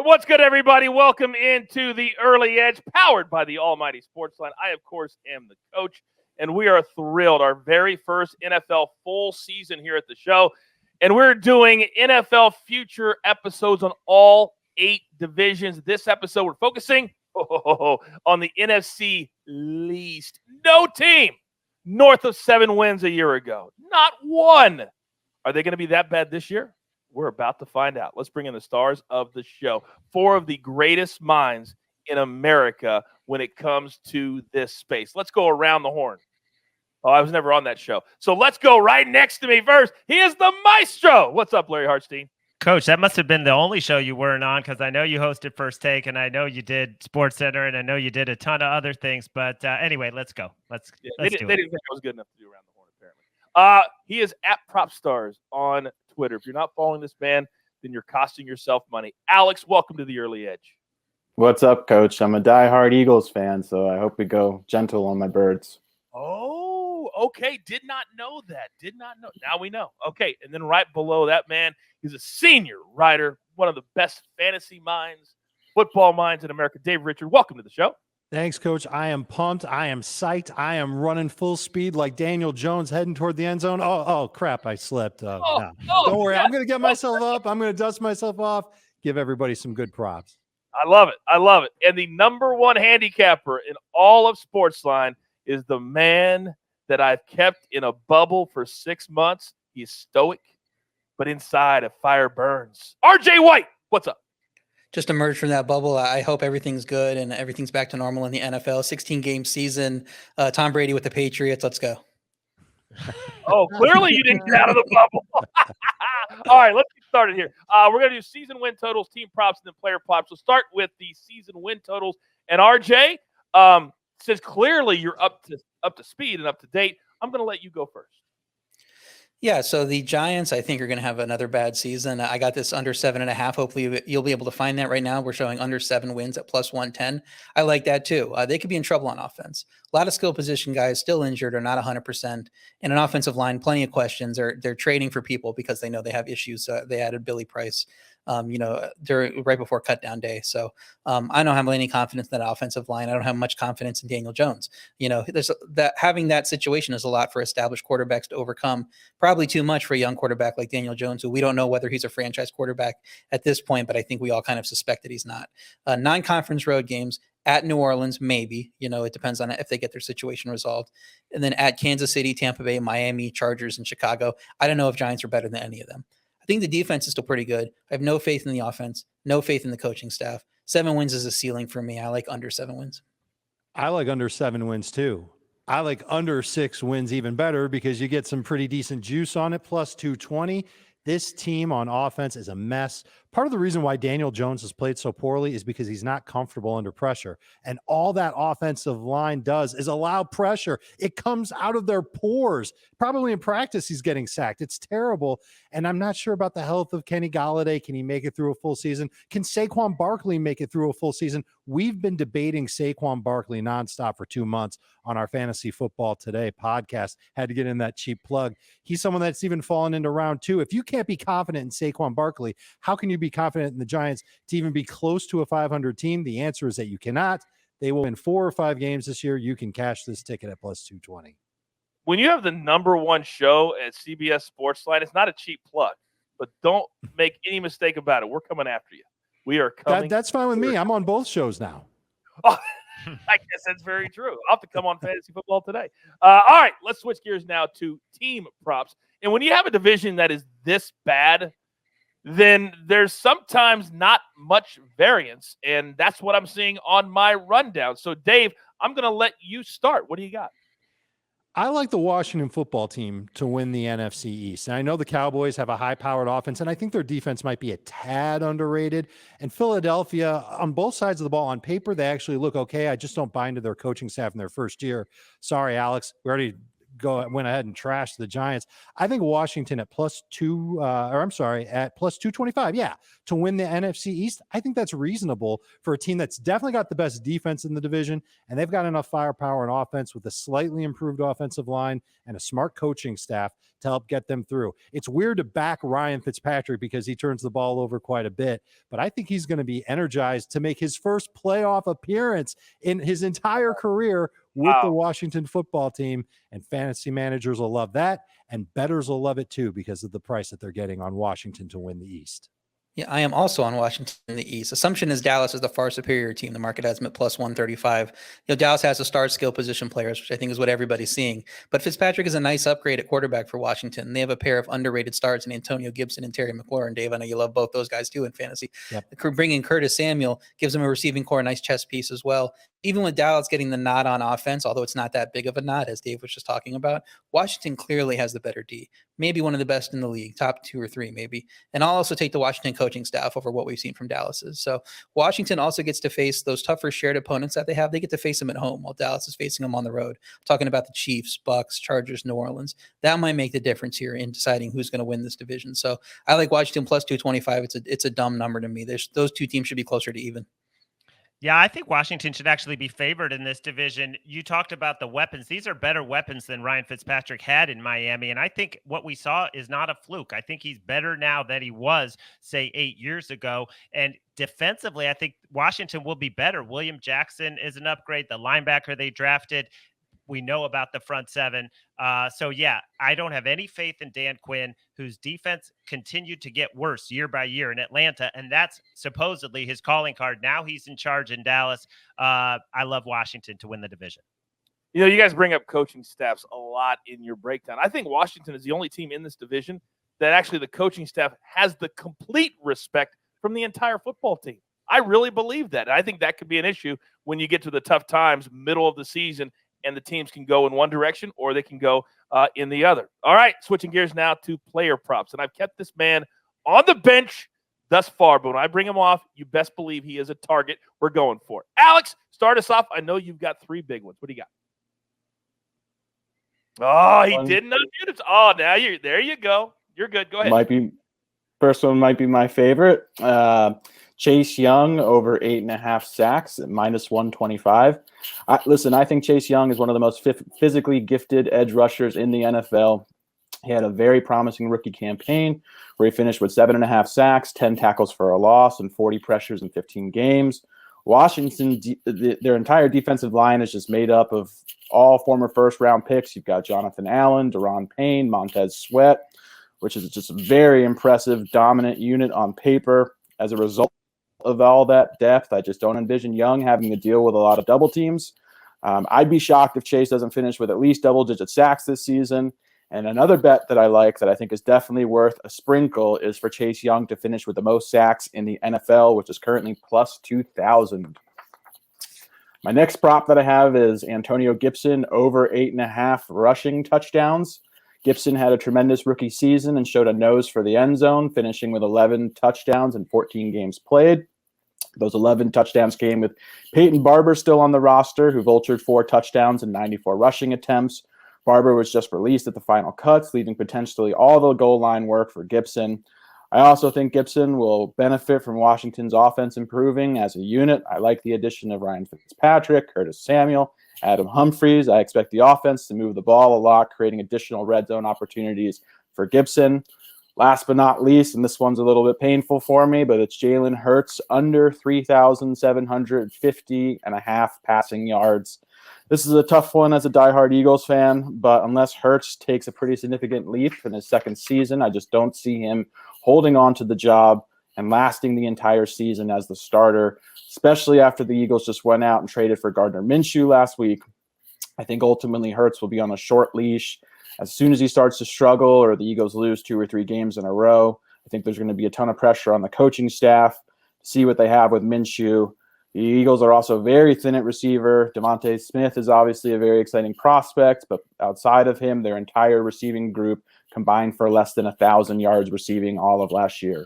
What's good, everybody? Welcome into the Early Edge, powered by the almighty SportsLine. I, of course, am the coach, and we are thrilled. Our very first NFL full season here at the show, and we're doing NFL future episodes on all 8 divisions. This episode, we're focusing on the NFC East. No team north of 7 wins a year ago. Not one. Are they going to be that bad this year? We're about to find out. Let's bring in the stars of the show. 4 of the greatest minds in America when it comes to this space. Let's go around the horn. Oh, I was never on that show. So let's go right next to me first. He is the maestro. What's up, Larry Hartstein? Coach, that must have been the only show you weren't on, because I know you hosted First Take, and I know you did Sports Center, and I know you did a ton of other things. But anyway, let's go. Let's do it. They didn't think I was good enough to do around the horn, apparently. He is at PropStars on Twitter. If you're not following this man, then you're costing yourself money. Alex, welcome to the Early Edge. What's up, Coach? I'm a diehard Eagles fan, so I hope we go gentle on my birds. Oh, okay. Did not know that. Did not know. Now we know. Okay, and then right below that man is a senior writer, one of the best fantasy minds, football minds in America. Dave Richard, welcome to the show. Thanks, Coach. I am pumped. I am psyched. I am running full speed like Daniel Jones heading toward the end zone. Oh crap, I slipped. Don't worry. I'm going to get myself up. I'm going to dust myself off, give everybody some good props. I love it. I love it. And the number one handicapper in all of SportsLine is the man that I've kept in a bubble for 6 months. He's stoic, but inside a fire burns. RJ White, what's up? Just emerged from that bubble. I hope everything's good and everything's back to normal in the NFL. 16-game season. Tom Brady with the Patriots. Let's go. Oh, clearly you didn't get out of the bubble. All right, let's get started here. We're going to do season win totals, team props, and then player props. We'll start with the season win totals. And RJ, since clearly you're up to speed and up to date, I'm going to let you go first. Yeah, so the Giants, I think, are going to have another bad season. I got this under 7.5. Hopefully, you'll be able to find that right now. We're showing under 7 wins at plus 110. I like that, too. They could be in trouble on offense. A lot of skill position guys still injured or not 100%. And an offensive line, plenty of questions. They're trading for people because they know they have issues. They added Billy Price, right before cut down day. So I don't have any confidence in that offensive line. I don't have much confidence in Daniel Jones. There's that having that situation is a lot for established quarterbacks to overcome. Probably too much for a young quarterback like Daniel Jones, who we don't know whether he's a franchise quarterback at this point, but I think we all kind of suspect that he's not. 9 conference road games. At New Orleans, maybe, it depends on if they get their situation resolved. And then at Kansas City, Tampa Bay, Miami, Chargers, and Chicago. I don't know if Giants are better than any of them. I think the defense is still pretty good. I have no faith in the offense, no faith in the coaching staff. 7 wins is a ceiling for me. I like under 7 wins. I like under 7 wins too. I like under 6 wins even better because you get some pretty decent juice on it, plus 220. This team on offense is a mess. Part of the reason why Daniel Jones has played so poorly is because he's not comfortable under pressure. And all that offensive line does is allow pressure. It comes out of their pores. Probably in practice, he's getting sacked. It's terrible. And I'm not sure about the health of Kenny Golladay. Can he make it through a full season? Can Saquon Barkley make it through a full season? We've been debating Saquon Barkley nonstop for 2 months on our Fantasy Football Today podcast. Had to get in that cheap plug. He's someone that's even fallen into round 2. If you can't be confident in Saquon Barkley, how can you be confident in the Giants to even be close to a 500 team? The answer is that you cannot. They will win 4 or 5 games this year. You can cash this ticket at plus 220. When you have the number one show at CBS SportsLine, it's not a cheap plug, but don't make any mistake about it. We're coming after you. We are coming. That's fine with me. I'm on both shows now. Oh, I guess that's very true. I'll have to come on Fantasy Football Today. All right, let's switch gears now to team props. And when you have a division that is this bad, then there's sometimes not much variance, and that's what I'm seeing on my rundown. So, Dave, I'm going to let you start. What do you got? I like the Washington football team to win the NFC East. And I know the Cowboys have a high-powered offense, and I think their defense might be a tad underrated. And Philadelphia, on both sides of the ball, on paper, they actually look okay. I just don't buy into their coaching staff in their first year. Sorry, Alex. We already went ahead and trashed the Giants. I think Washington at at plus 225. Yeah. To win the NFC East. I think that's reasonable for a team that's definitely got the best defense in the division. And they've got enough firepower and offense with a slightly improved offensive line and a smart coaching staff to help get them through. It's weird to back Ryan Fitzpatrick because he turns the ball over quite a bit, but I think he's going to be energized to make his first playoff appearance in his entire career with the Washington football team, and fantasy managers will love that, and bettors will love it too because of the price that they're getting on Washington to win the East. Yeah, I am also on Washington in the East. Assumption is Dallas is the far superior team. The market has them at plus 135. Dallas has the star skill position players, which I think is what everybody's seeing. But Fitzpatrick is a nice upgrade at quarterback for Washington. They have a pair of underrated starts in Antonio Gibson and Terry McLaurin. Dave, I know you love both those guys too in fantasy. Yep. Bringing Curtis Samuel gives them a receiving core, a nice chess piece as well. Even with Dallas getting the nod on offense, although it's not that big of a nod, as Dave was just talking about, Washington clearly has the better D. Maybe one of the best in the league, top 2 or 3 maybe. And I'll also take the Washington coaching staff over what we've seen from Dallas's. So Washington also gets to face those tougher shared opponents that they have. They get to face them at home while Dallas is facing them on the road. I'm talking about the Chiefs, Bucks, Chargers, New Orleans. That might make the difference here in deciding who's going to win this division. So I like Washington plus 225. It's a dumb number to me. Those two teams should be closer to even. Yeah, I think Washington should actually be favored in this division. You talked about the weapons. These are better weapons than Ryan Fitzpatrick had in Miami. And I think what we saw is not a fluke. I think he's better now than he was, say, 8 years ago. And defensively, I think Washington will be better. William Jackson is an upgrade. The linebacker they drafted, we know about the front seven. So, yeah, I don't have any faith in Dan Quinn, whose defense continued to get worse year by year in Atlanta. And that's supposedly his calling card. Now he's in charge in Dallas. I love Washington to win the division. You guys bring up coaching staffs a lot in your breakdown. I think Washington is the only team in this division that actually the coaching staff has the complete respect from the entire football team. I really believe that. I think that could be an issue when you get to the tough times, middle of the season, and the teams can go in one direction or they can go in the other. All right, switching gears now to player props. And I've kept this man on the bench thus far, but when I bring him off, you best believe he is a target we're going for. Alex, start us off. I know you've got 3 big ones. What do you got? Oh, he didn't unmute it. Oh, now there you go. You're good. Go ahead. First one might be my favorite. Chase Young over 8.5 sacks at minus 125. Listen, I think Chase Young is one of the most physically gifted edge rushers in the NFL. He had a very promising rookie campaign where he finished with 7.5 sacks, 10 tackles for a loss, and 40 pressures in 15 games. Washington, their entire defensive line is just made up of all former first-round picks. You've got Jonathan Allen, Daron Payne, Montez Sweat, which is just a very impressive, dominant unit on paper. As a result of all that depth, I just don't envision Young having to deal with a lot of double teams. I'd be shocked if Chase doesn't finish with at least double-digit sacks this season. And another bet that I like that I think is definitely worth a sprinkle is for Chase Young to finish with the most sacks in the NFL, which is currently plus 2,000. My next prop that I have is Antonio Gibson over 8.5 rushing touchdowns. Gibson had a tremendous rookie season and showed a nose for the end zone, finishing with 11 touchdowns in 14 games played. Those 11 touchdowns came with Peyton Barber still on the roster, who vultured 4 touchdowns and 94 rushing attempts. Barber was just released at the final cuts, leaving potentially all the goal line work for Gibson. I also think Gibson will benefit from Washington's offense improving as a unit. I like the addition of Ryan Fitzpatrick, Curtis Samuel, Adam Humphries. I expect the offense to move the ball a lot, creating additional red zone opportunities for Gibson. Last but not least, and this one's a little bit painful for me, but it's Jalen Hurts under 3,750.5 passing yards. This is a tough one as a diehard Eagles fan, but unless Hurts takes a pretty significant leap in his second season, I just don't see him holding on to the job and lasting the entire season as the starter, especially after the Eagles just went out and traded for Gardner Minshew last week. I think ultimately Hurts will be on a short leash. As soon as he starts to struggle or the Eagles lose 2 or 3 games in a row, I think there's going to be a ton of pressure on the coaching staff to see what they have with Minshew. The Eagles are also very thin at receiver. Devontae Smith is obviously a very exciting prospect, but outside of him, their entire receiving group combined for less than 1,000 yards receiving all of last year.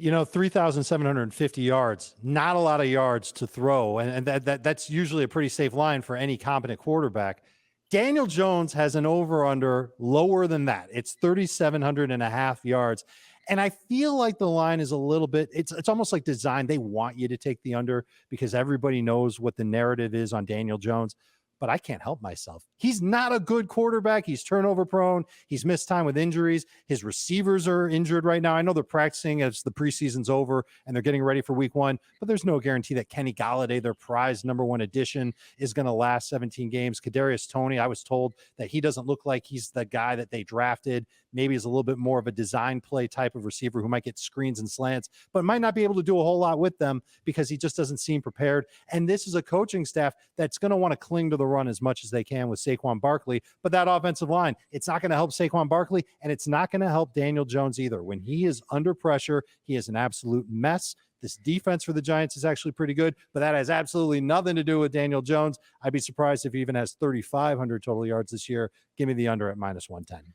3,750 yards, not a lot of yards to throw. And that's usually a pretty safe line for any competent quarterback. Daniel Jones has an over-under lower than that. It's 3,700.5 yards. And I feel like the line is a little bit, it's almost like designed. They want you to take the under because everybody knows what the narrative is on Daniel Jones. But I can't help myself. He's not a good quarterback. He's turnover prone. He's missed time with injuries. His receivers are injured right now. I know they're practicing as the preseason's over and they're getting ready for week 1, but there's no guarantee that Kenny Golladay, their prized number 1 addition, is going to last 17 games. Kadarius Toney, I was told that he doesn't look like he's the guy that they drafted. Maybe he's a little bit more of a design play type of receiver who might get screens and slants, but might not be able to do a whole lot with them because he just doesn't seem prepared. And this is a coaching staff that's going to want to cling to the run as much as they can with Saquon Barkley. But that offensive line, it's not going to help Saquon Barkley, and it's not going to help Daniel Jones either. When he is under pressure, he is an absolute mess. This defense for the Giants is actually pretty good, but that has absolutely nothing to do with Daniel Jones. I'd be surprised if he even has 3,500 total yards this year. Give me the under at -110.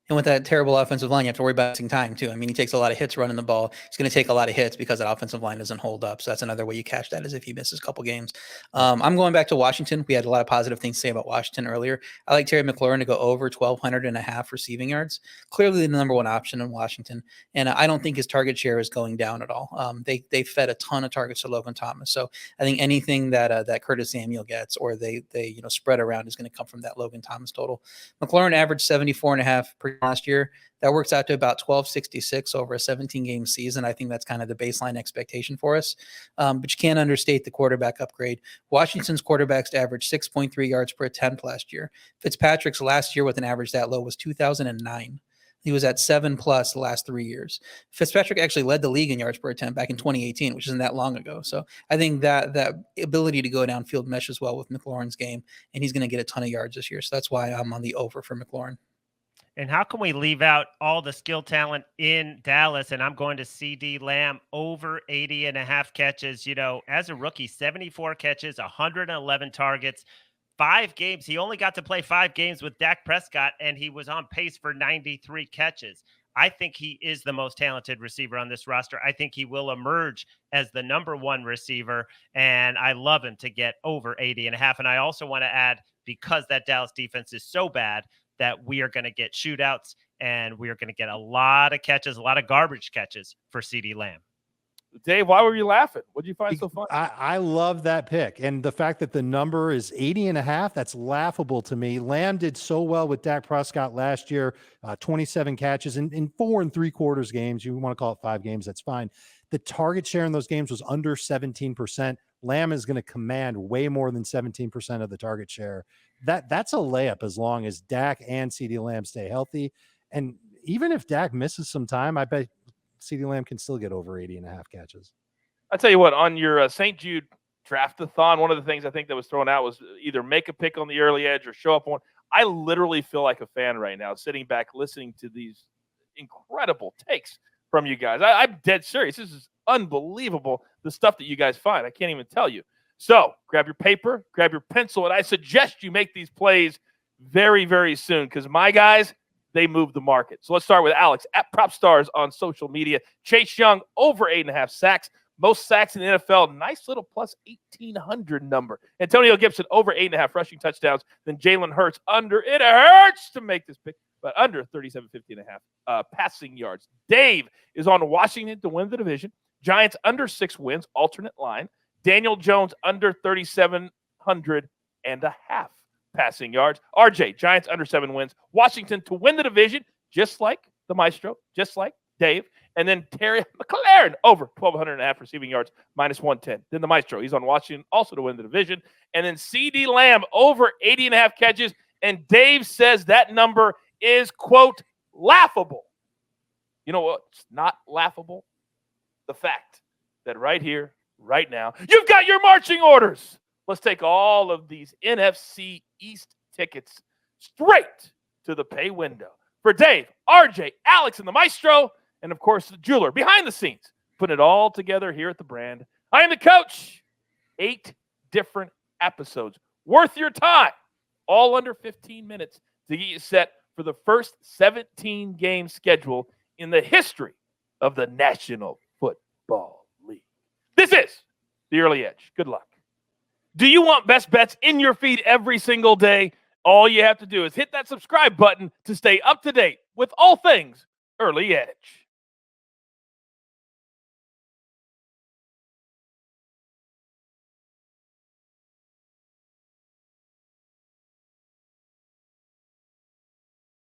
And with that terrible offensive line, you have to worry about missing time too. I mean, he takes a lot of hits running the ball. He's going to take a lot of hits because that offensive line doesn't hold up. So that's another way you catch that, is if he misses a couple games. I'm going back to Washington. We had a lot of positive things to say about Washington earlier. I like Terry McLaurin to go over 1,200.5 receiving yards. Clearly the number 1 option in Washington. And I don't think his target share is going down at all. They fed a ton of targets to Logan Thomas. So I think anything that Curtis Samuel gets or they spread around is going to come from that Logan Thomas total. McLaurin averaged 74.5 per last year. That works out to about 1,266 over a 17-game season. I think that's kind of the baseline expectation for us. But you can't understate the quarterback upgrade. Washington's quarterbacks averaged 6.3 yards per attempt last year. Fitzpatrick's last year with an average that low was 2009. He was at 7+ the last 3 years. Fitzpatrick actually led the league in yards per attempt back in 2018, which isn't that long ago. So I think that ability to go downfield meshes well with McLaurin's game, and he's going to get a ton of yards this year. So that's why I'm on the over for McLaurin. And how can we leave out all the skill talent in Dallas? And I'm going to CD Lamb over 80.5 catches. You know, as a rookie, 74 catches, 111 targets, 5 games. He only got to play 5 games with Dak Prescott, and he was on pace for 93 catches. I think he is the most talented receiver on this roster. I think he will emerge as the number 1 receiver, and I love him to get over 80.5. And I also want to add, because that Dallas defense is so bad, that we are going to get shootouts and we are going to get a lot of catches, a lot of garbage catches for CD Lamb. Dave, why were you laughing? What did you find so funny? I love that pick. And the fact that the number is 80.5, that's laughable to me. Lamb did so well with Dak Prescott last year, 27 catches in 4 3/4 games. You want to call it 5 games, that's fine. The target share in those games was under 17%. Lamb is going to command way more than 17% of the target share. That's a layup as long as Dak and CeeDee Lamb stay healthy. And even if Dak misses some time, I bet CeeDee Lamb can still get over 80.5 catches. I tell you what, on your St. Jude draft-a-thon, one of the things I think that was thrown out was either make a pick on the early edge or show up on. I literally feel like a fan right now, sitting back listening to these incredible takes from you guys. I'm dead serious. This is unbelievable, the stuff that you guys find. I can't even tell you. So grab your paper, grab your pencil, and I suggest you make these plays very, very soon because my guys, they move the market. So let's start with Alex at PropStars on social media. Chase Young over 8.5 sacks. Most sacks in the NFL. Nice little plus 1,800 number. Antonio Gibson over 8.5 rushing touchdowns. Then Jalen Hurts under. It hurts to make this pick, but under 37.5 passing yards. Dave is on Washington to win the division. Giants under 6 wins. Alternate line. Daniel Jones under 3,700.5 passing yards. RJ, Giants under 7 wins. Washington to win the division, just like the Maestro, just like Dave. And then Terry McLaurin over 1,200.5 receiving yards, -110. Then the Maestro, he's on Washington also to win the division. And then CD Lamb over 80.5 catches. And Dave says that number is, quote, laughable. You know what's not laughable? The fact that right here, right now, you've got your marching orders. Let's take all of these NFC East tickets straight to the pay window. For Dave, RJ, Alex, and the Maestro, and of course the jeweler behind the scenes, putting it all together here at the brand. I am the coach. 8 different episodes worth your time, all under 15 minutes to get you set for the first 17-game schedule in the history of the National Football League. This is the Early Edge. Good luck. Do you want best bets in your feed every single day? All you have to do is hit that subscribe button to stay up to date with all things Early Edge.